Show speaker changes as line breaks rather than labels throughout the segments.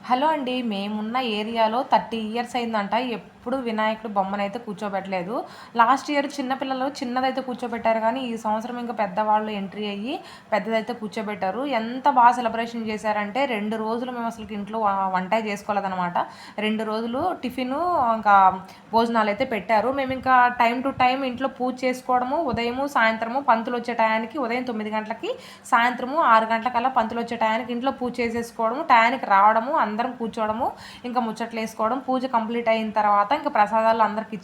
Hello అండి. మేమున్న ఏరియాలో 30 ఇయర్స్ అయిందంట. ఎప్పుడు వినాయకుడు బొమ్మనైతే కూర్చోబెట్టలేదు. లాస్ట్ ఇయర్ చిన్న పిల్లలు చిన్నదైతే కూర్చోబెట్టారు గానీ, ఈ సంవత్సరం ఇంక పెద్దవాళ్ళు ఎంట్రీ అయ్యి పెద్దదైతే కూర్చోబెట్టారు. ఎంత సెలబ్రేషన్ చేశారంటే 2 రోజులు మేము అసలకి ఇంట్లో వంటే చేసుకోలేదనమాట. 2 రోజులు టిఫిను ఇంకా భోజనాలైతే పెట్టారు. మేమింకా టైమ్ టు టైమ్ ఇంట్లో పూజ చేసుకోవడము, ఉదయము, సాయంత్రము పంతులొచ్చే టయానికి ఉదయం 9 గంటలకి, సాయంత్రము 6 గంటలకల్లా పంతులొచ్చే టయానికి ఇంట్లో పూజ చేసేసుకోవడము, టయానికి రావడము, అందరం కూర్చోవడము, ఇంకా ముచ్చట్లేసుకోవడం, పూజ కంప్లీట్ అయిన తర్వాత ఇంకా ప్రసాదాలు అందరికి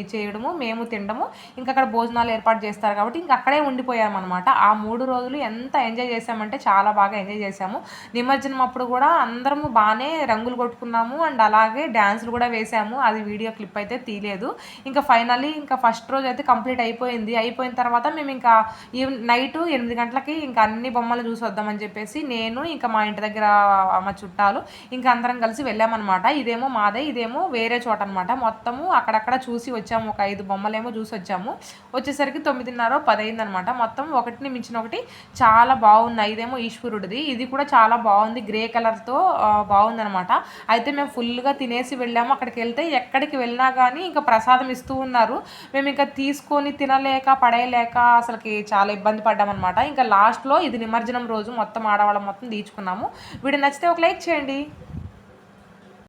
ఇచ్చేయడము, మేము తినడము, ఇంకా అక్కడ భోజనాలు ఏర్పాటు చేస్తారు కాబట్టి ఇంక అక్కడే ఉండిపోయామన్నమాట. ఆ 3 రోజులు ఎంత ఎంజాయ్ చేశామంటే చాలా బాగా ఎంజాయ్ చేశాము. నిమజ్జనం అప్పుడు కూడా అందరము బాగానే రంగులు కొట్టుకున్నాము అండ్ అలాగే డ్యాన్సులు కూడా వేసాము. అది వీడియో క్లిప్ అయితే తీయలేదు. ఇంకా ఫైనల్లీ ఇంకా ఫస్ట్ రోజు అయితే కంప్లీట్ అయిపోయింది. అయిపోయిన తర్వాత మేము ఇంకా నైటు 8 గంటలకి ఇంకా అన్ని బొమ్మలు చూసి వద్దామని చెప్పేసి నేను ఇంకా మా ఇంటి దగ్గర మా చుట్టాలు ఇంకా అందరం కలిసి వెళ్ళామన్నమాట. ఇదేమో మాదే, ఇదేమో వేరే చోట అనమాట. మొత్తము అక్కడక్కడ చూసి వచ్చాము. ఒక 5 బొమ్మలేమో చూసి వచ్చాము. వచ్చేసరికి 9:30, 10 అయిందనమాట. మొత్తం ఒకటిని మించిన ఒకటి చాలా బాగున్నాయి. ఇదేమో ఈశ్వరుడిది, ఇది కూడా చాలా బాగుంది, గ్రే కలర్తో బాగుందనమాట. అయితే మేము ఫుల్గా తినేసి వెళ్ళాము. అక్కడికి వెళ్తే ఎక్కడికి వెళ్ళినా కానీ ఇంకా ప్రసాదం ఇస్తూ ఉన్నారు. మేము ఇంకా తీసుకొని తినలేక పడేయలేక అసలుకి చాలా ఇబ్బంది పడ్డామన్నమాట. ఇంకా లాస్ట్లో ఇది నిమజ్జనం రోజు మొత్తం ఆడవాళ్ళం మొత్తం తీర్చుకున్నాము. వీడియో నచ్చితే ఒక లైక్ చేయండి.